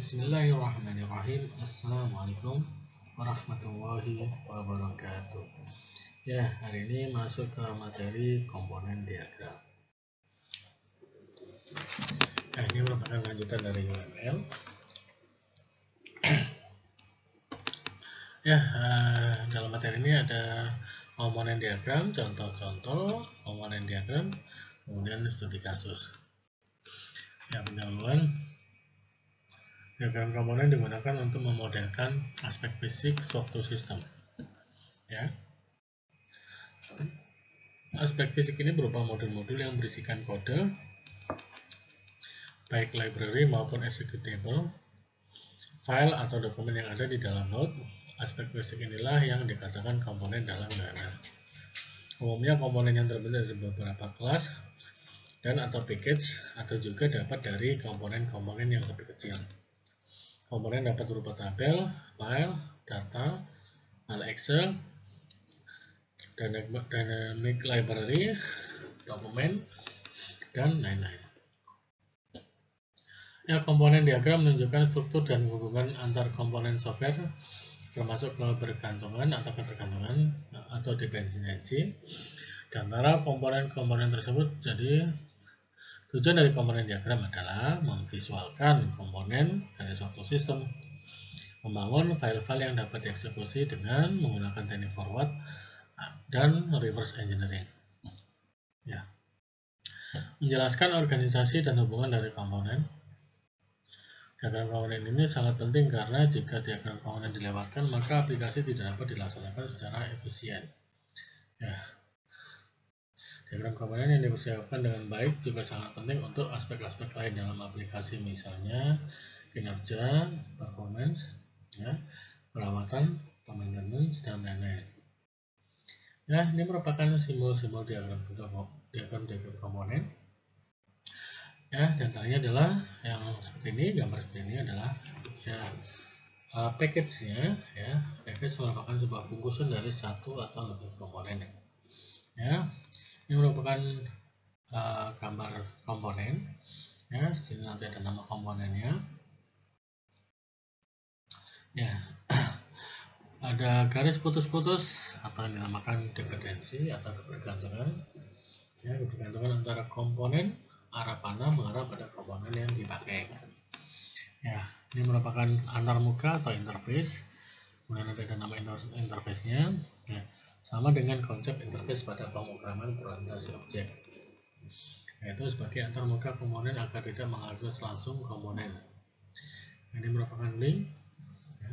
Bismillahirrahmanirrahim. Assalamualaikum warahmatullahi wabarakatuh. Ya, hari ini masuk ke materi komponen diagram. Nah, ini merupakan lanjutan dari UML. Ya, dalam materi ini ada komponen diagram, contoh-contoh komponen diagram, kemudian studi kasus. Ya, pendahuluan. Diagram komponen digunakan untuk memodelkan aspek fisik suatu sistem. Ya. Aspek fisik ini berupa modul-modul yang berisikan kode, baik library maupun executable, file atau dokumen yang ada di dalam node. Aspek fisik inilah yang dikatakan komponen dalam UML. Umumnya komponen yang terbentuk dari beberapa kelas dan atau package, atau juga dapat dari komponen-komponen yang lebih kecil. Komponen dapat berupa tabel, file, data, file Excel, dynamic library, dokumen, dan lain-lain. Ya, komponen diagram menunjukkan struktur dan hubungan antar komponen software, termasuk kebergantungan atau ketergantungan atau dependensi di antara komponen-komponen tersebut. Jadi, tujuan dari komponen diagram adalah memvisualkan komponen dari suatu sistem, membangun file-file yang dapat dieksekusi dengan menggunakan teknik forward dan reverse engineering. Ya. Menjelaskan organisasi dan hubungan dari komponen. Diagram komponen ini sangat penting karena jika diagram komponen dilewatkan, maka aplikasi tidak dapat dilaksanakan secara efisien. Ya. Diagram komponen yang dipersiapkan dengan baik juga sangat penting untuk aspek-aspek lain dalam aplikasi, misalnya kinerja, performance, ya, perawatan, maintenance, dan lain-lain. Ya, ini merupakan simbol-simbol diagram komponen. Ya, diantaranya adalah yang seperti ini, gambar seperti ini adalah ya, package-nya. Ya, package merupakan sebuah bungkusan dari satu atau lebih komponen. Ya, ini merupakan gambar komponen. Ya, sini nanti ada nama komponennya. Ya, ada garis putus-putus atau yang dinamakan dependensi atau kebergantungan. Ya, kebergantungan antara komponen arah panah mengarah pada komponen yang dipakai. Ya, ini merupakan antarmuka atau interface. Kemudian nanti ada nama interface-nya. Ya, sama dengan konsep interface pada pemrograman presentasi objek, yaitu sebagai antarmuka komponen agar tidak mengakses langsung komponen. Ini merupakan link. Ya.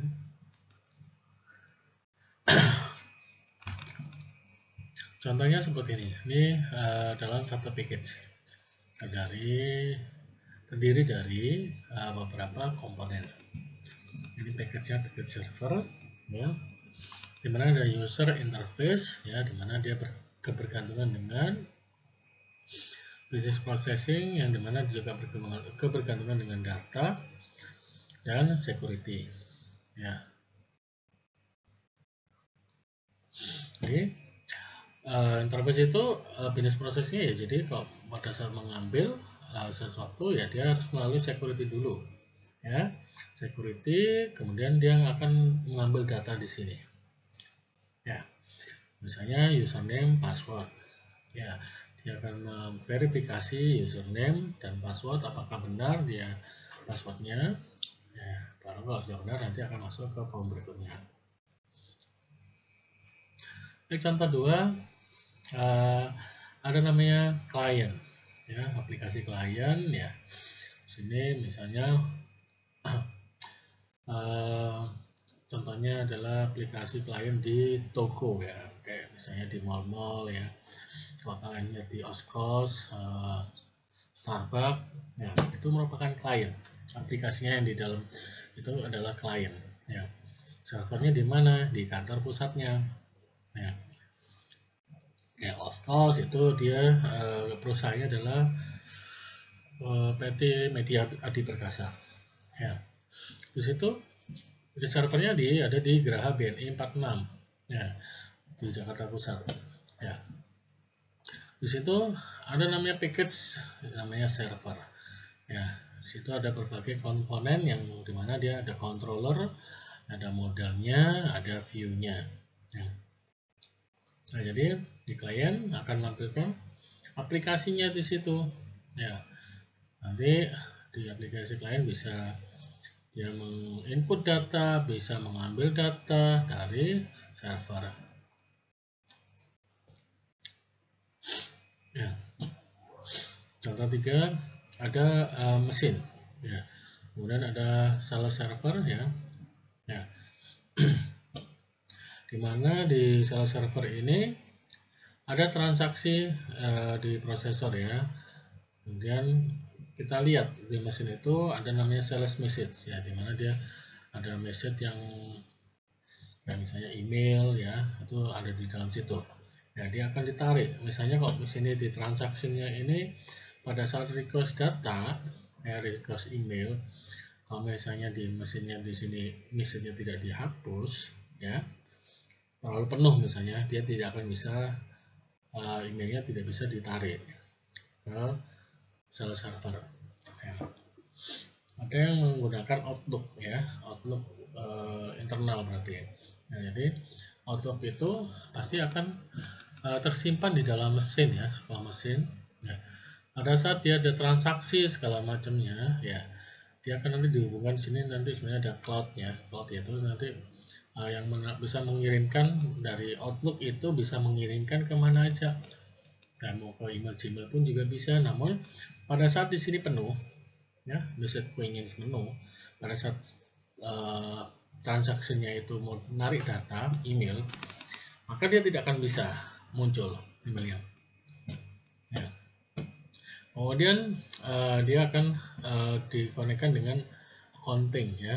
Contohnya seperti ini. Ini dalam satu package terdiri dari beberapa komponen. Ini package-nya package server, ya, dimana ada user interface, ya, dimana dia kebergantungan dengan business processing, yang dimana juga kebergantungan dengan data dan security. Ya. Jadi interface itu business processing, ya, jadi kalau pada saat mengambil sesuatu, ya dia harus melalui security dulu, ya, security, kemudian dia akan mengambil data di sini. Ya, misalnya username, password. Ya, dia akan memverifikasi username dan password apakah benar dia passwordnya. Ya, baru kalau sudah benar nanti akan masuk ke form berikutnya. Contoh 2, ada namanya klien, ya, aplikasi klien, ya. Sini misalnya contohnya adalah aplikasi klien di toko, ya, kayak misalnya di mall-mall, ya, kalau kalian lihat di Oskos, Starbucks, ya, itu merupakan klien. Aplikasinya yang di dalam itu adalah klien, ya. Servernya di mana? Di kantor pusatnya, ya. Kayak Oskos itu dia perusahaannya adalah PT Media Adi Perkasa, ya. Di situ di servernya ada di Geraha BNI 46, ya, di Jakarta Pusat, ya. Di situ ada namanya package, namanya server, ya. Di situ ada berbagai komponen yang dimana dia ada controller, ada modelnya, ada view-nya. Ya. Nah, jadi di klien akan menampilkan aplikasinya di situ. Ya, nanti di aplikasi klien bisa dia menginput data, bisa mengambil data dari server. Ya. Contoh 3 ada mesin. Ya. Kemudian ada sales server ya. Ya. Dimana di sales server ini ada transaksi di prosesor ya. Kemudian kita lihat di mesin itu ada namanya sales message ya, dimana dia ada message yang misalnya email ya, itu ada di dalam situ. Ya, dia akan ditarik. Misalnya kalau di sini di transaksinya ini pada saat request data ya, request email, kalau misalnya di mesinnya di sini message-nya tidak dihapus ya, terlalu penuh misalnya, dia tidak akan bisa emailnya tidak bisa ditarik ke sales server. Ya. Ada yang menggunakan Outlook ya, Outlook internal berarti. Nah, jadi Outlook itu pasti akan tersimpan di dalam mesin ya, sebuah mesin. Ya. Pada saat dia ada transaksi segala macamnya, ya, dia akan nanti dihubungkan sini, nanti sebenarnya ada cloud-nya. Cloud itu nanti yang bisa mengirimkan dari Outlook itu bisa mengirimkan kemana aja. Nah, mau ke email Gmail pun juga bisa. Namun pada saat di sini penuh, ya, message queuing penuh, pada saat transaksinya itu mau menarik data email, maka dia tidak akan bisa muncul emailnya. Ya. Kemudian dia akan dikonekkan dengan accounting ya,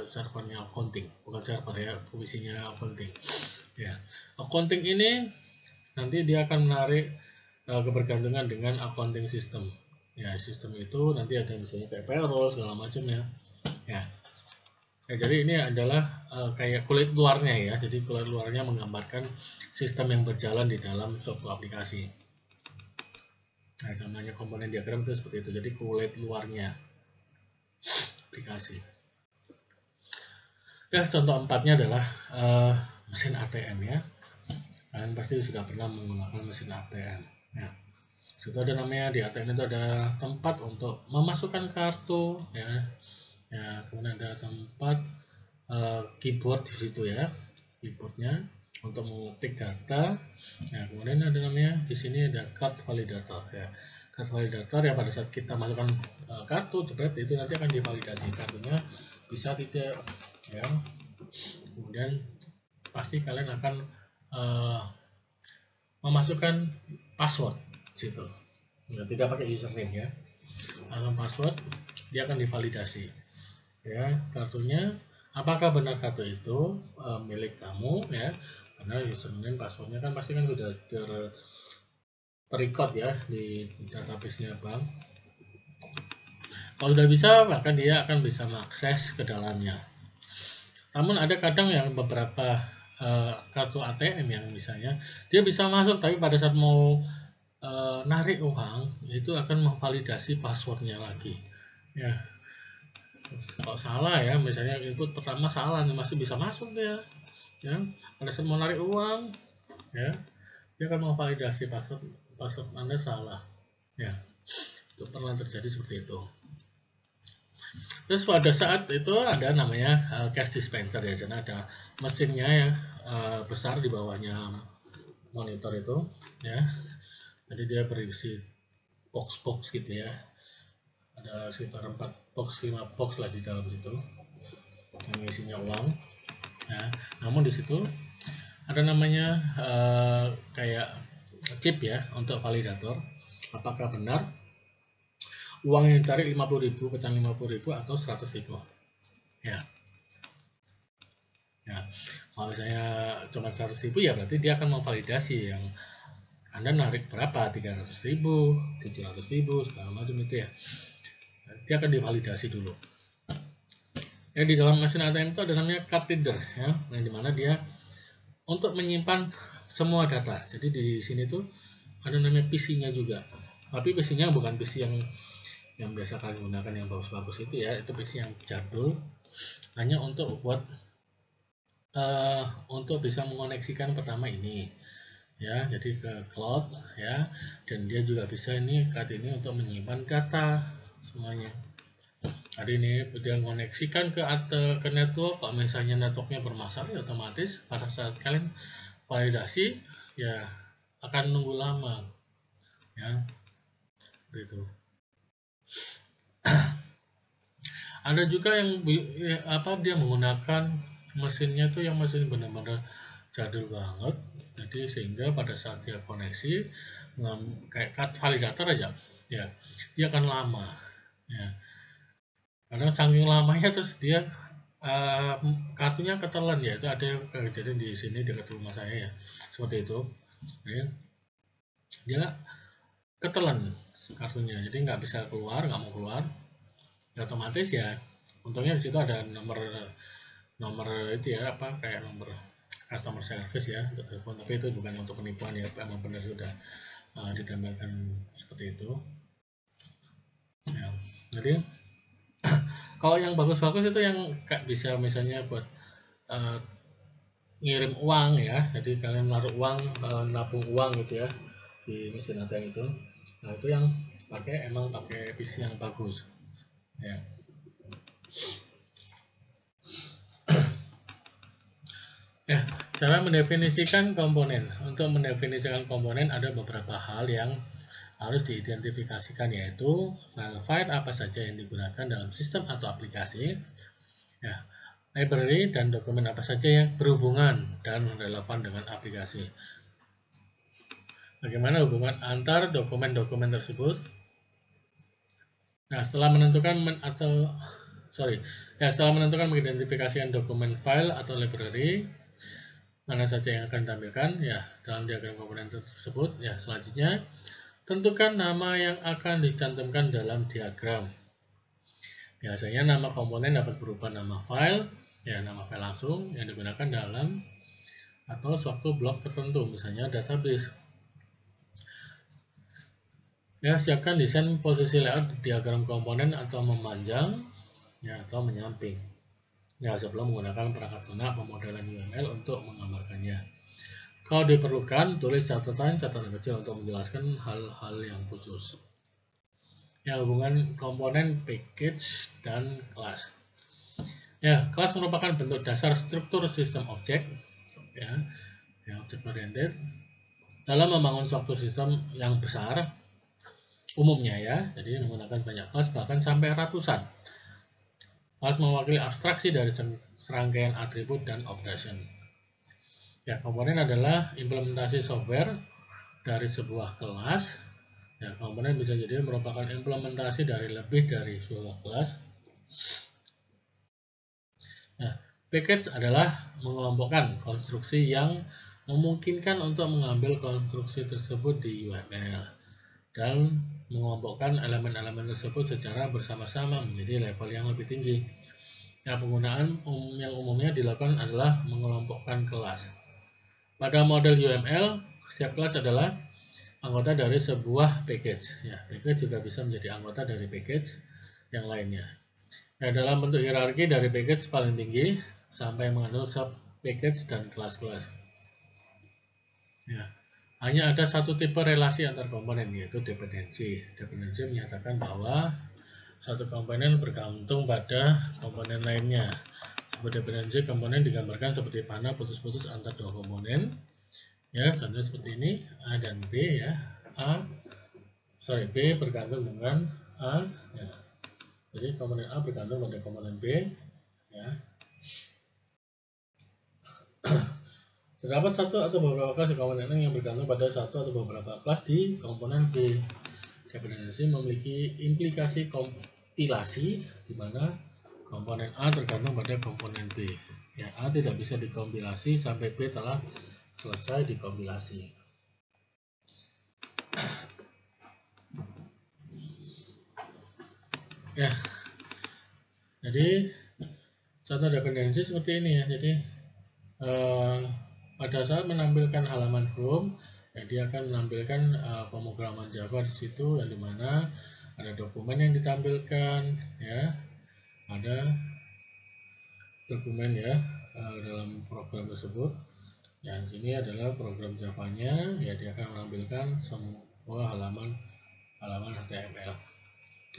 servernya accounting, bukan server ya, fungsinya accounting. Ya, accounting ini nanti dia akan menarik kebergantungan dengan accounting system. Ya, sistem itu nanti ada misalnya kayak payroll segala macam ya. Ya. Ya, jadi ini adalah kayak kulit luarnya ya. Jadi kulit luarnya menggambarkan sistem yang berjalan di dalam suatu aplikasi. Nah, namanya komponen diagram itu seperti itu. Jadi kulit luarnya aplikasi. Ya, contoh 4-nya adalah mesin ATM ya. Kalian pasti sudah pernah menggunakan mesin ATM. Ya. Situ ada namanya di ATM itu ada tempat untuk memasukkan kartu ya. Ya, kemudian ada tempat keyboard di situ ya, keyboardnya untuk mengetik data. Nah, kemudian ada namanya di sini ada card validator ya. Card validator ya, pada saat kita masukkan kartu jepret itu nanti akan divalidasi kartunya bisa tidak ya. Kemudian pasti kalian akan memasukkan password situ. Nah, tidak pakai username ya, langsung password, dia akan divalidasi ya kartunya. Apakah benar kartu itu milik kamu ya, karena username passwordnya kan pasti kan sudah terrecord ya di database-nya bank. Kalau sudah bisa, maka dia akan bisa mengakses ke dalamnya. Namun ada kadang yang beberapa kartu ATM yang misalnya dia bisa masuk, tapi pada saat mau narik uang itu akan memvalidasi passwordnya lagi ya. Kalau salah ya, misalnya input pertama salah, masih bisa masuk ya. Pada saat mau narik uang ya, dia akan memvalidasi password Anda salah ya. Itu pernah terjadi seperti itu. Terus pada saat itu ada namanya cash dispenser ya, jadi ada mesinnya ya, besar di bawahnya monitor itu ya. Jadi dia berisi box-box gitu ya, ada sekitar 4 box 5 box lah di dalam situ yang isinya uang. Nah, namun di situ ada namanya kayak chip ya untuk validator, apakah benar uang yang ditarik 50.000 pecahan 50.000 atau 100.000 ya. Ya, kalau misalnya cuma 100.000 ya berarti dia akan memvalidasi yang Anda narik berapa, 300.000, 700.000 segala macam itu ya. Dia akan divalidasi dulu. Ya, di dalam mesin ATM itu ada namanya card reader ya, yang dimana dia untuk menyimpan semua data. Jadi di sini tuh ada namanya PC-nya juga. Tapi PC-nya bukan PC yang yang biasa kalian gunakan yang bagus-bagus itu ya, itu PC yang jadul, hanya untuk buat untuk bisa mengoneksikan pertama ini ya, jadi ke cloud ya, dan dia juga bisa ini card ini untuk menyimpan data semuanya. Jadi ini dia mengoneksikan ke network. Kalau misalnya networknya bermasalah, ya otomatis pada saat kalian validasi ya akan nunggu lama ya, gitu. Ada juga yang dia menggunakan mesinnya tuh yang mesin benar-benar jadul banget, jadi sehingga pada saat dia koneksi kayak card validator aja ya, dia akan lama ya, karena saking lamanya terus dia kartunya ketelan ya. Itu ada yang kejadian di sini dekat rumah saya ya, seperti itu ya. Dia ketelan kartunya, jadi nggak bisa keluar, nggak mau keluar ya, otomatis ya. Untungnya di situ ada nomor itu ya, kayak nomor customer service ya untuk telepon, tapi itu bukan untuk penipuan ya, emang benar sudah ditambahkan seperti itu ya. Jadi kalau yang bagus-bagus itu yang bisa misalnya buat ngirim uang ya, jadi kalian naruh uang, nabung uang gitu ya di mesin ATM itu. Nah itu yang emang pakai PC yang bagus ya. Ya, cara mendefinisikan komponen. Untuk mendefinisikan komponen ada beberapa hal yang harus diidentifikasikan, yaitu file-file apa saja yang digunakan dalam sistem atau aplikasi, ya, library dan dokumen apa saja yang berhubungan dan relevan dengan aplikasi. Bagaimana hubungan antar dokumen-dokumen tersebut? Nah, setelah menentukan mengidentifikasikan dokumen file atau library mana saja yang akan ditampilkan ya dalam diagram komponen tersebut ya, selanjutnya tentukan nama yang akan dicantumkan dalam diagram. Biasanya nama komponen dapat berupa nama file ya, nama file langsung yang digunakan dalam atau suatu blok tertentu, misalnya database. Ya, siapkan desain posisi layout diagram komponen atau memanjang ya atau menyamping ya, sebelum menggunakan perangkat lunak pemodelan UML untuk menggambarkannya. Kalau diperlukan, tulis catatan kecil untuk menjelaskan hal-hal yang khusus. Ya, hubungan komponen, package, dan kelas. Ya, kelas merupakan bentuk dasar struktur sistem objek ya, yang object oriented. Dalam membangun suatu sistem yang besar, umumnya ya, jadi menggunakan banyak kelas bahkan sampai ratusan. Kelas mewakili abstraksi dari serangkaian atribut dan operation. Ya, komponen adalah implementasi software dari sebuah kelas. Ya, komponen bisa jadi merupakan implementasi dari lebih dari sebuah kelas. Nah, package adalah mengelompokkan konstruksi yang memungkinkan untuk mengambil konstruksi tersebut di UML dan mengelompokkan elemen-elemen tersebut secara bersama-sama menjadi level yang lebih tinggi. Nah, penggunaan yang umumnya dilakukan adalah mengelompokkan kelas. Pada model UML, setiap kelas adalah anggota dari sebuah package. Ya, package juga bisa menjadi anggota dari package yang lainnya. Nah, dalam bentuk hierarki dari package paling tinggi sampai mengandung sub package dan kelas-kelas. Ya. Hanya ada satu tipe relasi antar komponen, yaitu dependensi. Dependensi menyatakan bahwa satu komponen bergantung pada komponen lainnya. Sebuah dependensi komponen digambarkan seperti panah putus-putus antar dua komponen. Ya, contohnya seperti ini, A dan B ya. B bergantung dengan A. Ya. Jadi komponen A bergantung pada komponen B. Ya. Terdapat satu atau beberapa kelas komponen yang bergantung pada satu atau beberapa kelas di komponen B. Dependensi memiliki implikasi kompilasi di mana komponen A tergantung pada komponen B. Ya, A tidak bisa dikompilasi sampai B telah selesai dikompilasi. Ya, jadi contoh dependensi seperti ini ya. Jadi pada saat menampilkan halaman home, ya, dia akan menampilkan pemrograman Java di situ, yang dimana ada dokumen yang ditampilkan, ya, ada dokumen ya dalam program tersebut. Yang sini adalah program Java-nya, ya dia akan menampilkan semua halaman HTML.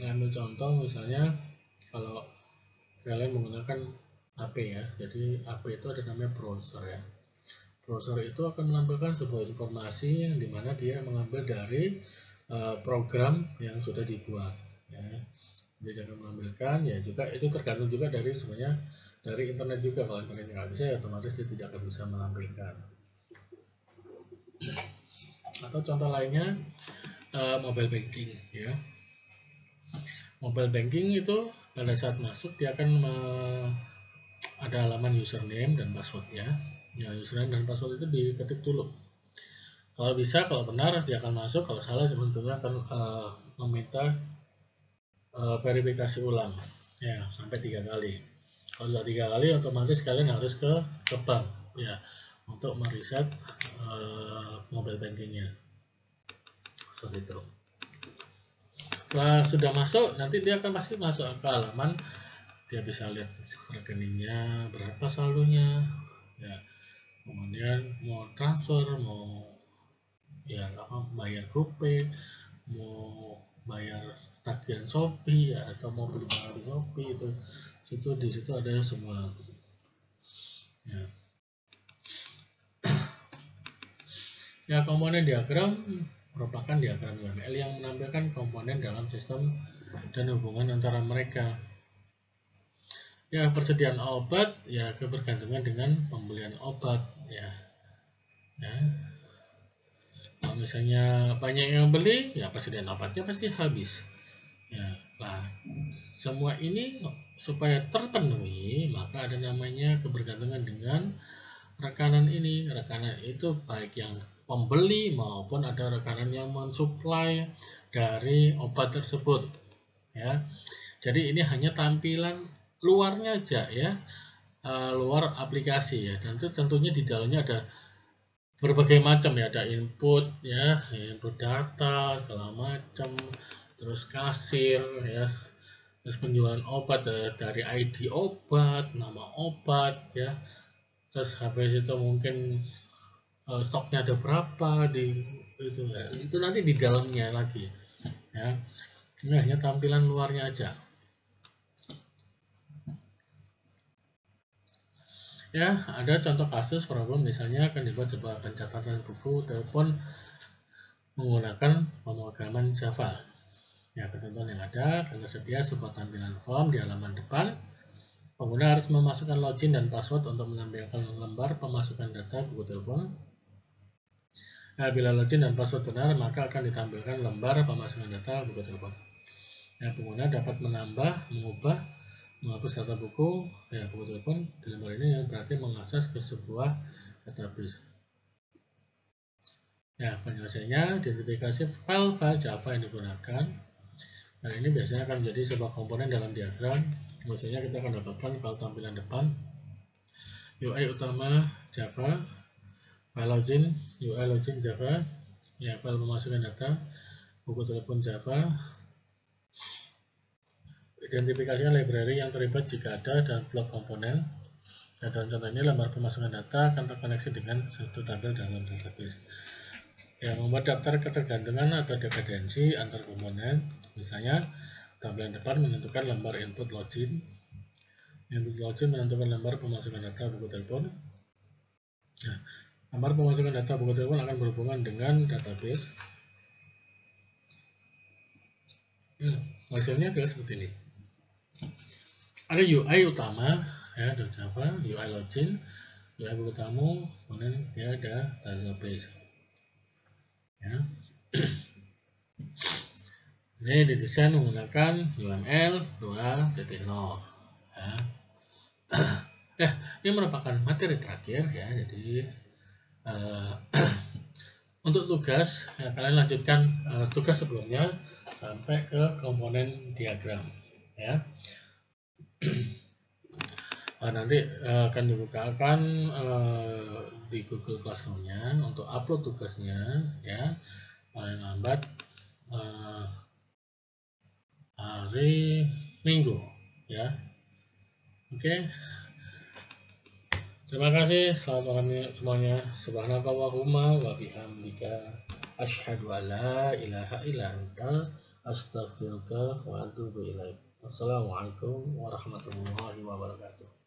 Nah, ambil contoh misalnya kalau kalian menggunakan AP ya, jadi AP itu ada namanya browser ya. Browser itu akan menampilkan sebuah informasi yang dimana dia mengambil dari program yang sudah dibuat. Ya. Jadi dia akan menampilkan ya juga itu tergantung juga dari sebenarnya dari internet juga. Kalau internet nggak bisa ya otomatis dia tidak akan bisa menampilkan. Atau contoh lainnya mobile banking ya. Mobile banking itu pada saat masuk dia akan ada halaman username dan passwordnya. Ya, username dan password itu diketik dulu. Kalau bisa, kalau benar dia akan masuk. Kalau salah tentunya akan meminta verifikasi ulang ya sampai 3 kali. Kalau sudah 3 kali otomatis kalian harus ke bank ya untuk mereset mobile bankingnya seperti itu. Setelah sudah masuk, nanti dia akan pasti masuk ke halaman, dia bisa lihat rekeningnya berapa saldonya ya, kemudian mau transfer, mau ya apa bayar GoPay, mau bayar tagihan Shopee ya, atau mau beli barang di Shopee, itu di situ ada semua ya. Ya, komponen diagram merupakan diagram UML yang menampilkan komponen dalam sistem dan hubungan antara mereka. Ya, persediaan obat ya kebergantungan dengan pembelian obat ya. Ya. Kalau misalnya banyak yang beli, ya persediaan obatnya pasti habis. Ya, nah, semua ini supaya terpenuhi, maka ada namanya kebergantungan dengan rekanan ini. Rekanan itu baik yang pembeli maupun ada rekanan yang mensuplai dari obat tersebut. Ya, jadi ini hanya tampilan luarnya aja ya, luar aplikasi ya. Dan itu tentunya di dalamnya ada berbagai macam ya, ada input ya, input data segala macam, terus kasir ya, terus penjualan obat dari ID obat, nama obat ya, terus habis itu mungkin stoknya ada berapa di itu ya, itu nanti di dalamnya lagi ya. Ini hanya tampilan luarnya aja ya. Ada contoh kasus problem misalnya akan dibuat sebuah pencatatan buku telepon menggunakan pemrograman Java. Ya, ketentuan yang ada akan tersedia sebuah tampilan form di halaman depan. Pengguna harus memasukkan login dan password untuk menampilkan lembar pemasukan data buku telepon. Nah, bila login dan password benar, maka akan ditampilkan lembar pemasukan data buku telepon. Nah, pengguna dapat menambah, mengubah, menghapus data buku telepon di lembar ini yang berarti mengakses ke sebuah database. Ya, penyelesaiannya identifikasi file-file Java yang digunakan. Dan ini biasanya akan menjadi sebuah komponen dalam diagram. Biasanya kita akan dapatkan file tampilan depan, UI utama Java, file login, UI login Java, ya file pemasukan data, buku telepon Java, identifikasinya library yang terlibat jika ada, dan blok komponen. Dan dalam contoh ini lembar pemasukan data akan terkoneksi dengan satu tabel dalam database. Ya, membuat daftar ketergantungan atau dependensi antar komponen. Misalnya, tampilan depan menentukan lembar input login. Input login menentukan lembar pemasukan data buku telepon. Nah, lembar pemasukan data buku telepon akan berhubungan dengan database. Hasilnya adalah seperti ini. Ada UI utama ya dari Java, UI login, UI buku tamu, kemudian dia ada database. Ya. Ini didesain menggunakan UML 2.0 ya. Ini merupakan materi terakhir ya, jadi untuk tugas ya, kalian lanjutkan tugas sebelumnya sampai ke komponen diagram ya. Nanti akan dibukakan di Google Classroom-nya untuk upload tugasnya ya, paling lambat hari Minggu ya. Oke. Terima kasih, selamat malam semuanya. Subhanakallahumma wa bihamdika asyhadu an la ilaha illa anta astaghfiruka wa atubu ilaik. Wassalamualaikum warahmatullahi wabarakatuh.